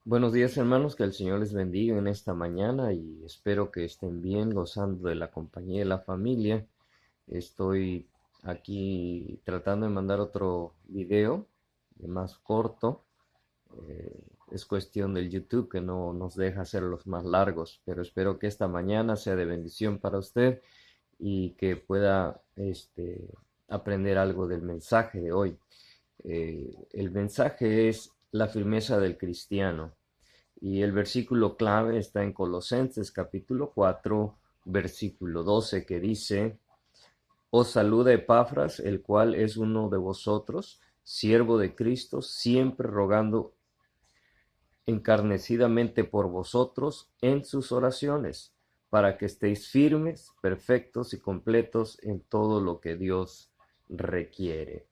Buenos días, hermanos, que el Señor les bendiga en esta mañana y espero que estén bien, gozando de la compañía de la familia. Estoy aquí tratando de mandar otro video más corto. Es cuestión del YouTube que no nos deja hacerlos más largos, pero espero que esta mañana sea de bendición para usted y que pueda aprender algo del mensaje de hoy. El mensaje es la firmeza del cristiano. Y el versículo clave está en Colosenses capítulo 4, versículo 12, que dice: Os saluda Epafras, el cual es uno de vosotros, siervo de Cristo, siempre rogando encarnecidamente por vosotros en sus oraciones, para que estéis firmes, perfectos y completos en todo lo que Dios requiere.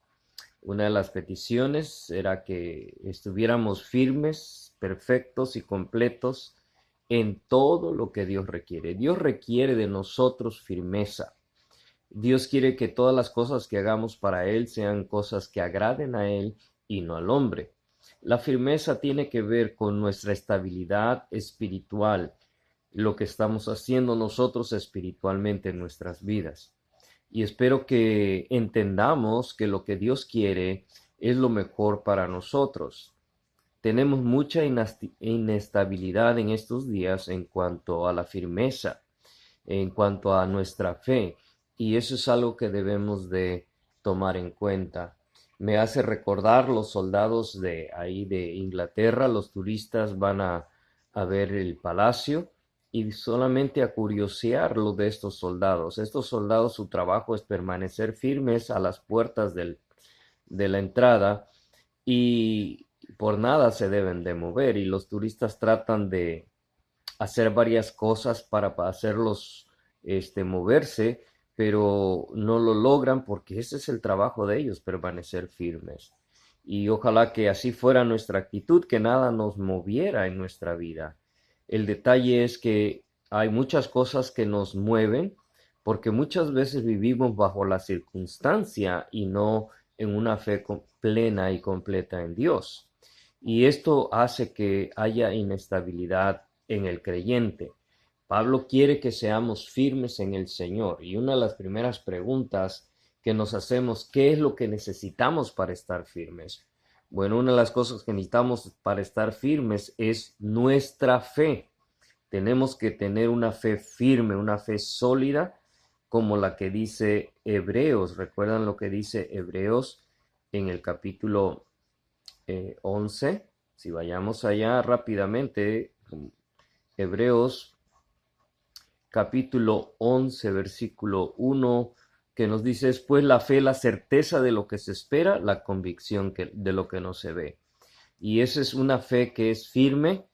Una de las peticiones era que estuviéramos firmes, perfectos y completos en todo lo que Dios requiere. Dios requiere de nosotros firmeza. Dios quiere que todas las cosas que hagamos para Él sean cosas que agraden a Él y no al hombre. La firmeza tiene que ver con nuestra estabilidad espiritual, lo que estamos haciendo nosotros espiritualmente en nuestras vidas. Y espero que entendamos que lo que Dios quiere es lo mejor para nosotros. Tenemos mucha inestabilidad en estos días en cuanto a la firmeza, en cuanto a nuestra fe, y eso es algo que debemos de tomar en cuenta. Me hace recordar los soldados de ahí de Inglaterra. Los turistas van a ver el palacio y solamente a curiosear lo de estos soldados. Estos soldados, su trabajo es permanecer firmes a las puertas de la entrada y por nada se deben de mover, y los turistas tratan de hacer varias cosas para hacerlos moverse, pero no lo logran porque ese es el trabajo de ellos, permanecer firmes. Y ojalá que así fuera nuestra actitud, que nada nos moviera en nuestra vida. El detalle es que hay muchas cosas que nos mueven porque muchas veces vivimos bajo la circunstancia y no en una fe plena y completa en Dios. Y esto hace que haya inestabilidad en el creyente. Pablo quiere que seamos firmes en el Señor, y una de las primeras preguntas que nos hacemos: ¿qué es lo que necesitamos para estar firmes? Bueno, una de las cosas que necesitamos para estar firmes es nuestra fe. Tenemos que tener una fe firme, una fe sólida, como la que dice Hebreos. ¿Recuerdan lo que dice Hebreos en el capítulo 11? Si vayamos allá rápidamente, Hebreos capítulo 11, versículo 1, que nos dice: es pues la fe, la certeza de lo que se espera, la convicción de lo que no se ve. Y esa es una fe que es firme,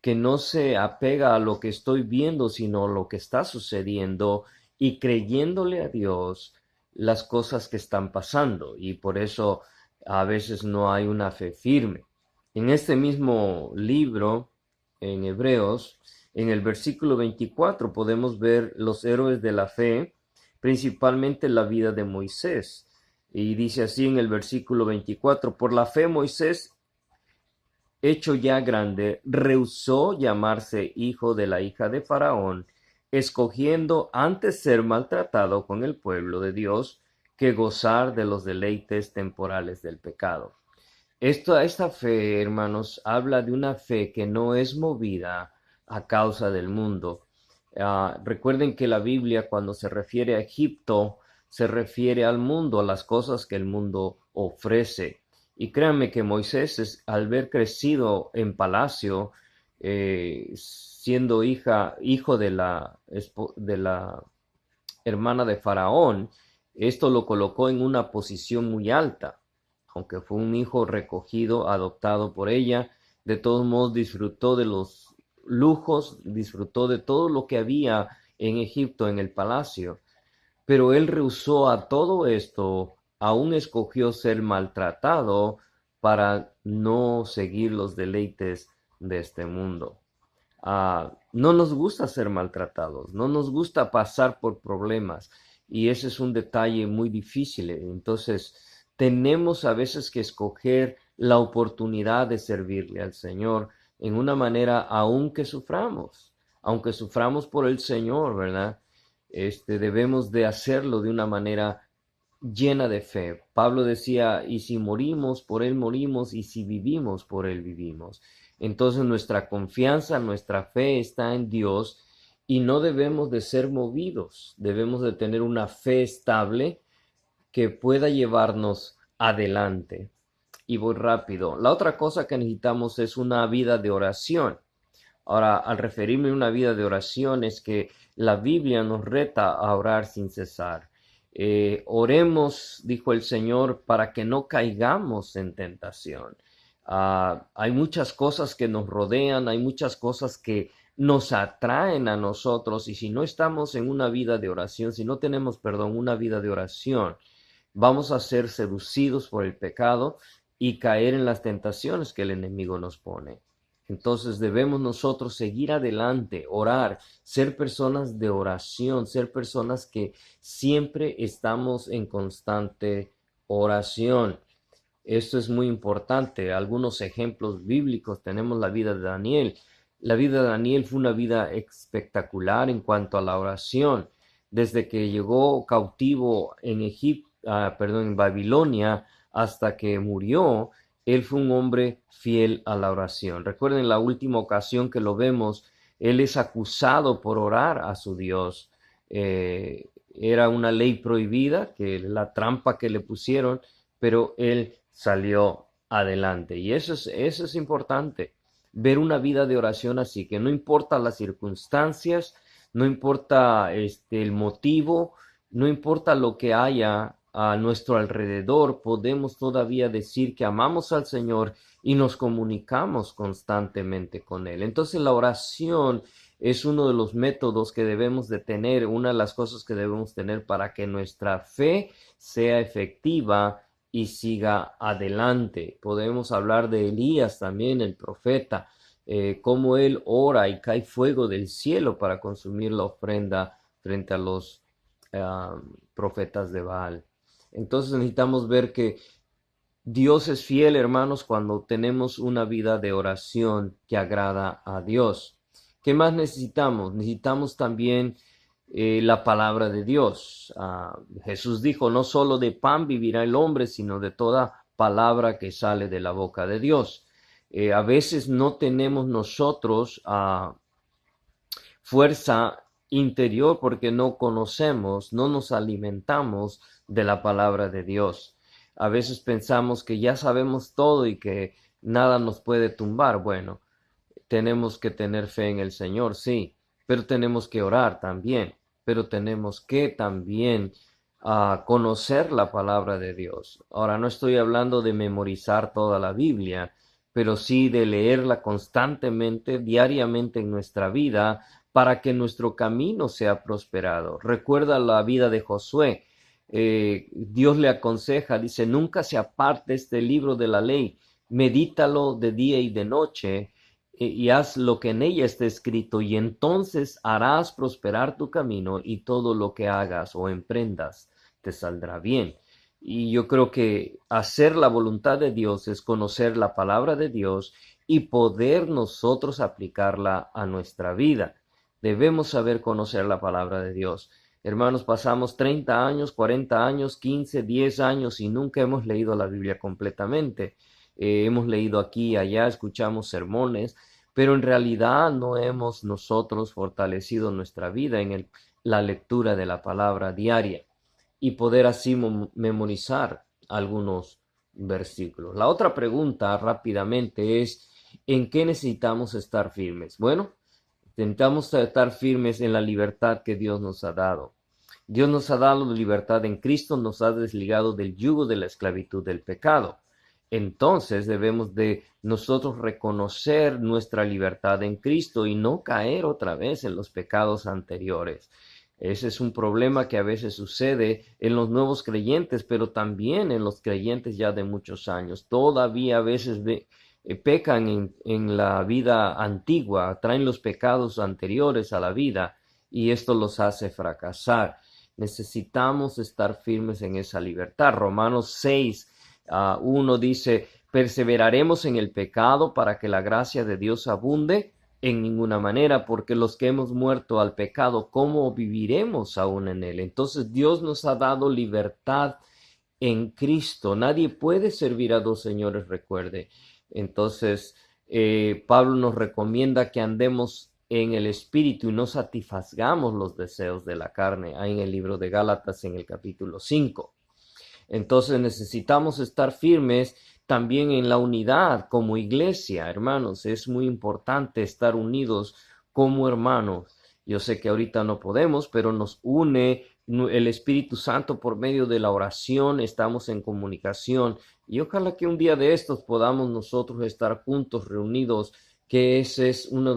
que no se apega a lo que estoy viendo, sino a lo que está sucediendo, y creyéndole a Dios las cosas que están pasando. Y por eso a veces no hay una fe firme. En este mismo libro, en Hebreos, en el versículo 24 podemos ver los héroes de la fe, principalmente la vida de Moisés. Y dice así en el versículo 24: por la fe Moisés, hecho ya grande, rehusó llamarse hijo de la hija de Faraón, escogiendo antes ser maltratado con el pueblo de Dios que gozar de los deleites temporales del pecado. Esta fe, hermanos, habla de una fe que no es movida a causa del mundo. Recuerden que la Biblia, cuando se refiere a Egipto, se refiere al mundo, a las cosas que el mundo ofrece. Y créanme que Moisés, al haber crecido en palacio, siendo hijo de la hermana de Faraón, esto lo colocó en una posición muy alta. Aunque fue un hijo recogido, adoptado por ella, de todos modos disfrutó de los lujos, disfrutó de todo lo que había en Egipto, en el palacio. Pero él rehusó a todo esto, aún escogió ser maltratado para no seguir los deleites de este mundo. No nos gusta ser maltratados, no nos gusta pasar por problemas, y ese es un detalle muy difícil. Entonces, tenemos a veces que escoger la oportunidad de servirle al Señor, en una manera aunque suframos por el Señor, ¿verdad? Debemos de hacerlo de una manera llena de fe. Pablo decía, y si morimos, por Él morimos, y si vivimos, por Él vivimos. Entonces nuestra confianza, nuestra fe está en Dios y no debemos de ser movidos. Debemos de tener una fe estable que pueda llevarnos adelante. Y voy rápido. La otra cosa que necesitamos es una vida de oración. Ahora, al referirme a una vida de oración es que la Biblia nos reta a orar sin cesar. Oremos, dijo el Señor, para que no caigamos en tentación. Hay muchas cosas que nos rodean, hay muchas cosas que nos atraen a nosotros, y si no estamos en una vida de oración, si no tenemos, una vida de oración, vamos a ser seducidos por el pecado y caer en las tentaciones que el enemigo nos pone. Entonces debemos nosotros seguir adelante, orar, ser personas de oración, ser personas que siempre estamos en constante oración. Esto es muy importante. Algunos ejemplos bíblicos tenemos la vida de Daniel. La vida de Daniel fue una vida espectacular en cuanto a la oración. Desde que llegó cautivo en en Babilonia, hasta que murió, él fue un hombre fiel a la oración. Recuerden la última ocasión que lo vemos, él es acusado por orar a su Dios. Era una ley prohibida, que la trampa que le pusieron, pero él salió adelante. Y eso es importante, ver una vida de oración así, que no importa las circunstancias, no importa el motivo, no importa lo que haya a nuestro alrededor, podemos todavía decir que amamos al Señor y nos comunicamos constantemente con Él. Entonces la oración es uno de los métodos que debemos de tener, una de las cosas que debemos tener para que nuestra fe sea efectiva y siga adelante. Podemos hablar de Elías también, el profeta, cómo él ora y cae fuego del cielo para consumir la ofrenda frente a los profetas de Baal. Entonces necesitamos ver que Dios es fiel, hermanos, cuando tenemos una vida de oración que agrada a Dios. ¿Qué más necesitamos? Necesitamos también la palabra de Dios. Jesús dijo, no solo de pan vivirá el hombre, sino de toda palabra que sale de la boca de Dios. A veces no tenemos nosotros fuerza interior porque no conocemos, no nos alimentamos de la palabra de Dios. A veces pensamos que ya sabemos todo y que nada nos puede tumbar. Bueno, tenemos que tener fe en el Señor, sí, pero tenemos que orar también, pero tenemos que también conocer la palabra de Dios. Ahora, no estoy hablando de memorizar toda la Biblia, pero sí de leerla constantemente, diariamente en nuestra vida, para que nuestro camino sea prosperado. Recuerda la vida de Josué. Dios le aconseja, dice, nunca se aparte este libro de la ley, medítalo de día y de noche, y haz lo que en ella esté escrito, y entonces harás prosperar tu camino, y todo lo que hagas o emprendas te saldrá bien. Y yo creo que hacer la voluntad de Dios es conocer la palabra de Dios y poder nosotros aplicarla a nuestra vida. Debemos saber conocer la palabra de Dios. Hermanos, pasamos 30 años, 40 años, 15, 10 años y nunca hemos leído la Biblia completamente. Hemos leído aquí y allá, escuchamos sermones, pero en realidad no hemos nosotros fortalecido nuestra vida en la lectura de la palabra diaria y poder así memorizar algunos versículos. La otra pregunta rápidamente es, ¿en qué necesitamos estar firmes? Bueno, intentamos estar firmes en la libertad que Dios nos ha dado. Dios nos ha dado libertad en Cristo, nos ha desligado del yugo de la esclavitud del pecado. Entonces debemos de nosotros reconocer nuestra libertad en Cristo y no caer otra vez en los pecados anteriores. Ese es un problema que a veces sucede en los nuevos creyentes, pero también en los creyentes ya de muchos años. Todavía a veces pecan en la vida antigua, traen los pecados anteriores a la vida y esto los hace fracasar. Necesitamos estar firmes en esa libertad. Romanos 6, 1 dice, perseveraremos en el pecado para que la gracia de Dios abunde. En ninguna manera, porque los que hemos muerto al pecado, ¿cómo viviremos aún en él? Entonces Dios nos ha dado libertad en Cristo. Nadie puede servir a dos señores, recuerde. Entonces, Pablo nos recomienda que andemos en el Espíritu y no satisfagamos los deseos de la carne, ahí en el libro de Gálatas en el capítulo 5. Entonces necesitamos estar firmes también en la unidad como iglesia, hermanos. Es muy importante estar unidos como hermanos. Yo sé que ahorita no podemos, pero nos une el Espíritu Santo por medio de la oración. Estamos en comunicación y ojalá que un día de estos podamos nosotros estar juntos, reunidos, que ese es uno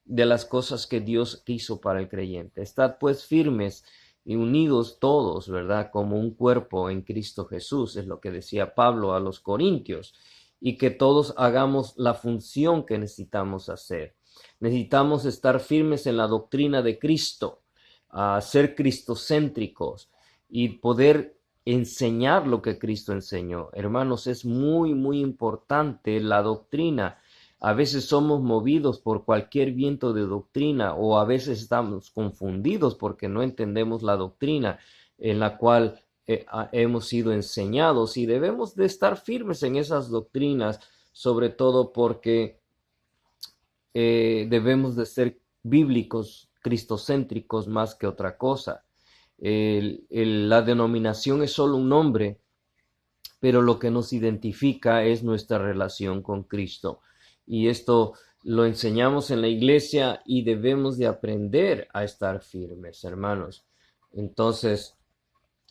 de las cosas que Dios quiso para el creyente. Estad pues firmes y unidos todos, ¿verdad? Como un cuerpo en Cristo Jesús, es lo que decía Pablo a los Corintios, y que todos hagamos la función que necesitamos hacer. Necesitamos estar firmes en la doctrina de Cristo, ser cristocéntricos y poder enseñar lo que Cristo enseñó. Hermanos, es muy, muy importante la doctrina. A veces somos movidos por cualquier viento de doctrina o a veces estamos confundidos porque no entendemos la doctrina en la cual hemos sido enseñados y debemos de estar firmes en esas doctrinas, sobre todo porque debemos de ser bíblicos, cristocéntricos más que otra cosa. La denominación es solo un nombre, pero lo que nos identifica es nuestra relación con Cristo. Y esto lo enseñamos en la iglesia y debemos de aprender a estar firmes, hermanos. Entonces,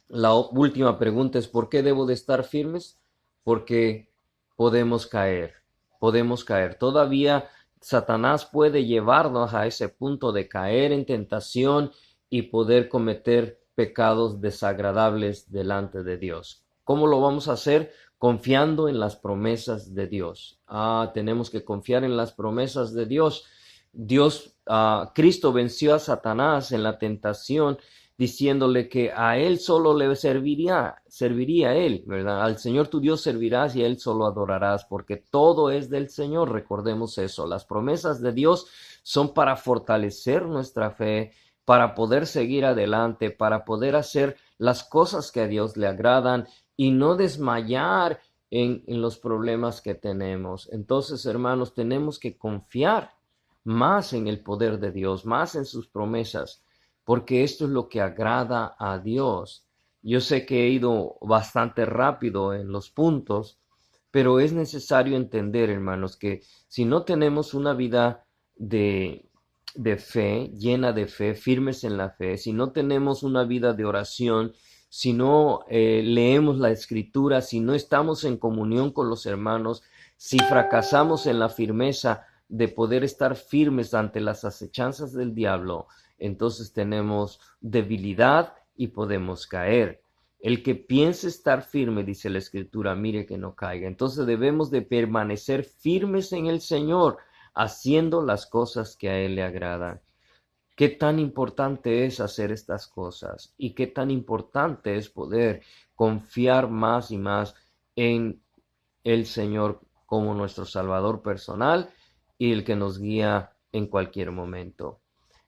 la última pregunta es, ¿por qué debo de estar firmes? Porque podemos caer, podemos caer. Todavía Satanás puede llevarnos a ese punto de caer en tentación y poder cometer pecados desagradables delante de Dios. ¿Cómo lo vamos a hacer? Confiando en las promesas de Dios. Tenemos que confiar en las promesas de Dios. Cristo venció a Satanás en la tentación diciéndole que a él solo le serviría a él, ¿verdad? Al Señor tu Dios servirás y a él solo adorarás, porque todo es del Señor, recordemos eso. Las promesas de Dios son para fortalecer nuestra fe, para poder seguir adelante, para poder hacer las cosas que a Dios le agradan y no desmayar en los problemas que tenemos. Entonces, hermanos, tenemos que confiar más en el poder de Dios, más en sus promesas, porque esto es lo que agrada a Dios. Yo sé que he ido bastante rápido en los puntos, pero es necesario entender, hermanos, que si no tenemos una vida de fe, llena de fe, firmes en la fe, si no tenemos una vida de oración, si no leemos la Escritura, si no estamos en comunión con los hermanos, si fracasamos en la firmeza de poder estar firmes ante las acechanzas del diablo, entonces tenemos debilidad y podemos caer. El que piense estar firme, dice la Escritura, mire que no caiga. Entonces debemos de permanecer firmes en el Señor, haciendo las cosas que a Él le agradan. Qué tan importante es hacer estas cosas y qué tan importante es poder confiar más y más en el Señor como nuestro Salvador personal y el que nos guía en cualquier momento.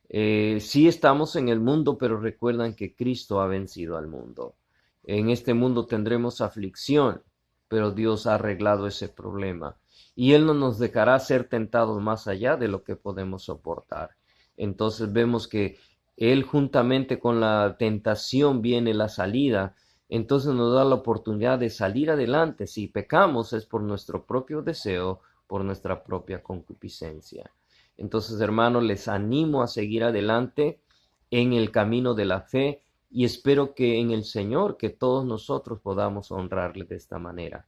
Sí estamos en el mundo, pero recuerdan que Cristo ha vencido al mundo. En este mundo tendremos aflicción, pero Dios ha arreglado ese problema y Él no nos dejará ser tentados más allá de lo que podemos soportar. Entonces vemos que Él juntamente con la tentación viene la salida. Entonces nos da la oportunidad de salir adelante. Si pecamos es por nuestro propio deseo, por nuestra propia concupiscencia. Entonces, hermanos, les animo a seguir adelante en el camino de la fe y espero que en el Señor, que todos nosotros podamos honrarle de esta manera.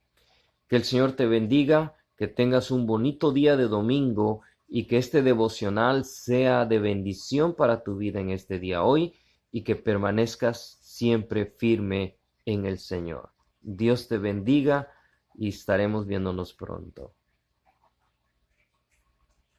Que el Señor te bendiga, que tengas un bonito día de domingo y que este devocional sea de bendición para tu vida en este día hoy y que permanezcas siempre firme en el Señor. Dios te bendiga y estaremos viéndonos pronto.